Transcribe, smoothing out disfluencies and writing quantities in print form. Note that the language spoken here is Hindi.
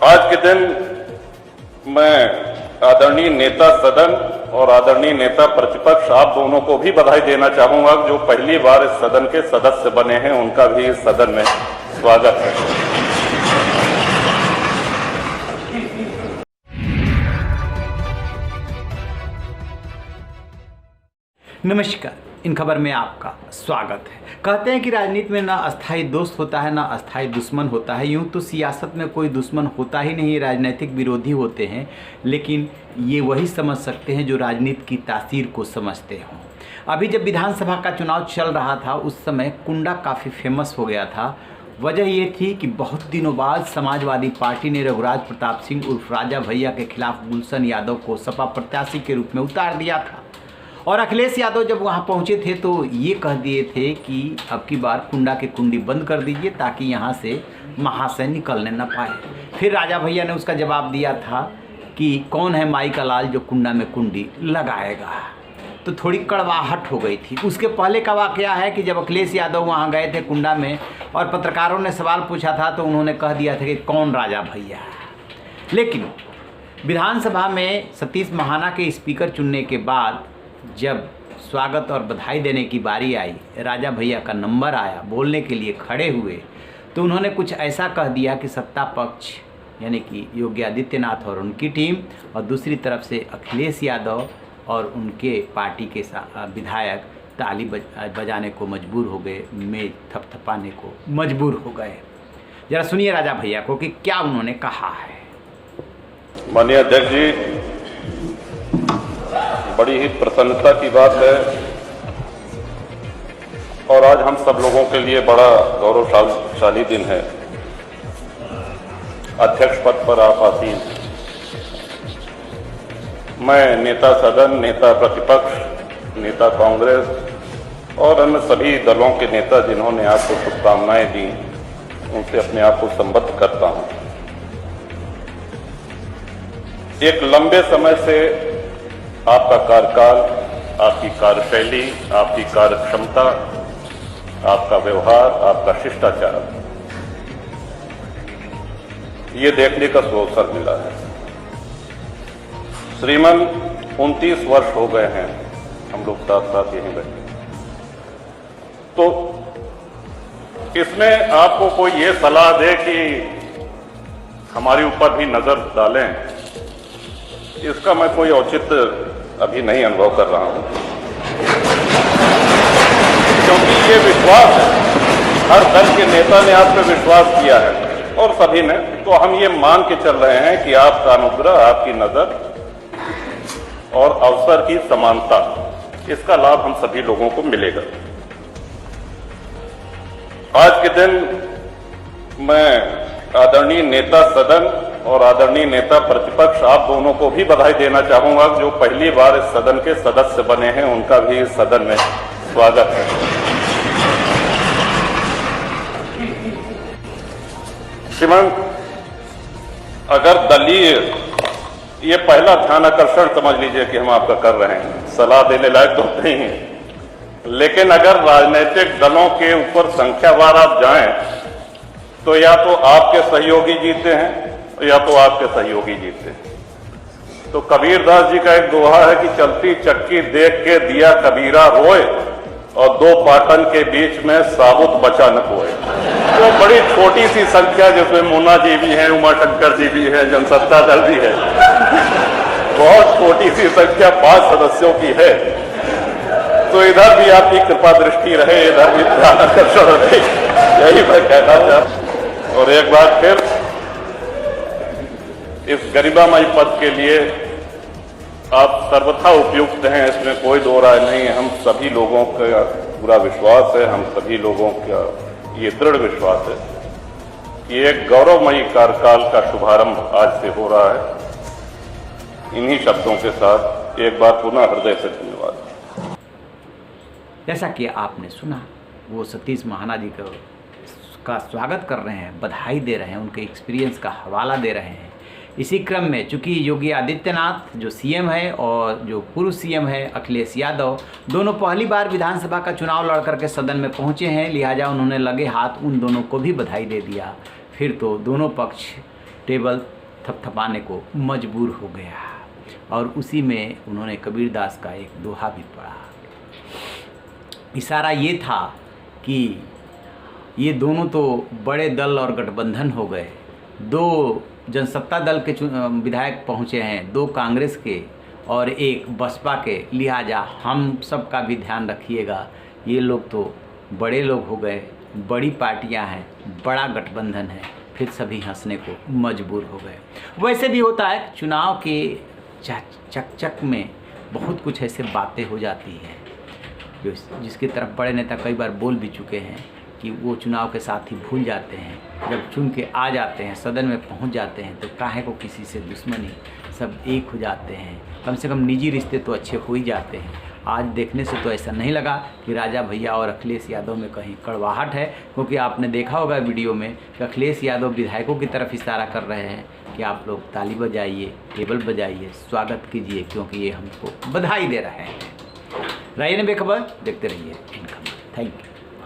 आज के दिन मैं आदरणीय नेता सदन और आदरणीय नेता प्रतिपक्ष आप दोनों को भी बधाई देना चाहूंगा जो पहली बार इस सदन के सदस्य बने हैं, उनका भी इस सदन में स्वागत है। नमस्कार, इन खबर में आपका स्वागत है। कहते हैं कि राजनीति में ना अस्थायी दोस्त होता है ना अस्थायी दुश्मन होता है। यूं तो सियासत में कोई दुश्मन होता ही नहीं, राजनीतिक विरोधी होते हैं, लेकिन ये वही समझ सकते हैं जो राजनीति की तासीर को समझते हों। अभी जब विधानसभा का चुनाव चल रहा था उस समय कुंडा काफ़ी फेमस हो गया था। वजह ये थी कि बहुत दिनों बाद समाजवादी पार्टी ने रघुराज प्रताप सिंह उर्फ राजा भैया के खिलाफ गुलशन यादव को सपा प्रत्याशी के रूप में उतार दिया था। और अखिलेश यादव जब वहाँ पहुँचे थे तो ये कह दिए थे कि अब की बार कुंडा की कुंडी बंद कर दीजिए ताकि यहाँ से महाशय निकलने न पाए। फिर राजा भैया ने उसका जवाब दिया था कि कौन है माई का लाल जो कुंडा में कुंडी लगाएगा। तो थोड़ी कड़वाहट हो गई थी। उसके पहले का वाकया है कि जब अखिलेश यादव वहाँ गए थे कुंडा में और पत्रकारों ने सवाल पूछा था तो उन्होंने कह दिया था कि कौन राजा भैया। लेकिन विधानसभा में सतीश महाना के स्पीकर चुनने के बाद जब स्वागत और बधाई देने की बारी आई, राजा भैया का नंबर आया, बोलने के लिए खड़े हुए, तो उन्होंने कुछ ऐसा कह दिया कि सत्ता पक्ष यानी कि योगी आदित्यनाथ और उनकी टीम और दूसरी तरफ से अखिलेश यादव और उनके पार्टी के विधायक ताली बजाने को मजबूर हो गए, मेज थपथपाने को मजबूर हो गए। जरा सुनिए राजा भैया को कि क्या उन्होंने कहा है। माननीय अध्यक्ष जी, बड़ी ही प्रसन्नता की बात है और आज हम सब लोगों के लिए बड़ा गौरवशाली दिन है। अध्यक्ष पद पर आप आसीन। मैं नेता सदन, नेता प्रतिपक्ष, नेता कांग्रेस और अन्य सभी दलों के नेता जिन्होंने आपको शुभकामनाएं दी, उनसे अपने आप को संबद्ध करता हूं। एक लंबे समय से आपका कार्यकाल, आपकी कार्यशैली, आपकी कार्यक्षमता, आपका व्यवहार, आपका शिष्टाचार, ये देखने का अवसर मिला है। श्रीमान 29 वर्ष हो गए हैं हम लोग साथ साथ यहीं बैठे, तो इसमें आपको कोई ये सलाह दे कि हमारे ऊपर भी नजर डालें, इसका मैं कोई औचित्य अभी नहीं अनुभव कर रहा हूं, क्योंकि ये विश्वास है, हर दल के नेता ने आप पे विश्वास किया है और सभी ने, तो हम ये मान के चल रहे हैं कि आपका अनुग्रह, आपकी नजर और अवसर की समानता, इसका लाभ हम सभी लोगों को मिलेगा। आज के दिन मैं आदरणीय नेता सदन और आदरणीय नेता प्रतिपक्ष आप दोनों को भी बधाई देना चाहूंगा जो पहली बार इस सदन के सदस्य बने हैं, उनका भी इस सदन में स्वागत है। श्रीमान, अगर दलीय ये पहला ध्यान आकर्षण समझ लीजिए कि हम आपका कर रहे हैं, सलाह देने लायक तो नहीं है, लेकिन अगर राजनीतिक दलों के ऊपर संख्यावार आप जाएं तो या तो आपके सहयोगी जीते हैं या तो आपके सहयोगी जीते हैं। तो कबीरदास जी का एक दोहा है कि चलती चक्की देख के दिया कबीरा रोए और दो पाटन के बीच में साबुत बचा न कोए। तो बड़ी छोटी सी संख्या जिसमें मुन्ना जी भी हैं, उमाशंकर जी भी हैं, जनसत्ता दल भी है, बहुत छोटी सी संख्या 5 सदस्यों की है। तो इधर भी आपकी कृपा दृष्टि रहे, इधर भी ध्यान आकर्षण रहे, यही मैं कहना चाहता। और एक बार फिर इस गरिमामय पद के लिए आप सर्वथा उपयुक्त हैं, इसमें कोई दो राय नहीं है। हम सभी लोगों का पूरा विश्वास है, हम सभी लोगों का ये दृढ़ विश्वास है कि एक गौरवमयी कार्यकाल का शुभारंभ आज से हो रहा है। इन्हीं शब्दों के साथ एक बार पुनः हृदय से धन्यवाद। जैसा कि आपने सुना, वो सतीश महाना जी का स्वागत कर रहे हैं, बधाई दे रहे हैं, उनके एक्सपीरियंस का हवाला दे रहे हैं। इसी क्रम में चूंकि योगी आदित्यनाथ जो सीएम है और जो पूर्व सीएम है अखिलेश यादव, दोनों पहली बार विधानसभा का चुनाव लड़कर के सदन में पहुंचे हैं, लिहाजा उन्होंने लगे हाथ उन दोनों को भी बधाई दे दिया। फिर तो दोनों पक्ष टेबल थपथपाने को मजबूर हो गया और उसी में उन्होंने कबीरदास का एक दोहा भी पढ़ा। इशारा ये था कि ये दोनों तो बड़े दल और गठबंधन हो गए, दो जनसत्ता दल के विधायक पहुँचे हैं, दो कांग्रेस के और एक बसपा के, लिहाजा हम सब का भी ध्यान रखिएगा। ये लोग तो बड़े लोग हो गए, बड़ी पार्टियां हैं, बड़ा गठबंधन है, फिर सभी हंसने को मजबूर हो गए। वैसे भी होता है, चुनाव के चकचक में बहुत कुछ ऐसे बातें हो जाती हैं जिसकी तरफ बड़े नेता कई बार बोल भी चुके हैं कि वो चुनाव के साथ ही भूल जाते हैं। जब चुन के आ जाते हैं, सदन में पहुंच जाते हैं, तो काहे को किसी से दुश्मनी, सब एक हो जाते हैं। कम से कम निजी रिश्ते तो अच्छे हो ही जाते हैं। आज देखने से तो ऐसा नहीं लगा कि राजा भैया और अखिलेश यादव में कहीं कड़वाहट है, क्योंकि आपने देखा होगा वीडियो में कि अखिलेश यादव विधायकों की तरफ इशारा कर रहे हैं कि आप लोग ताली बजाइए, टेबल बजाइए, स्वागत कीजिए, क्योंकि ये हमको बधाई दे रहे हैं। रहिए बेखबर, देखते रहिए इनकम। Thank you.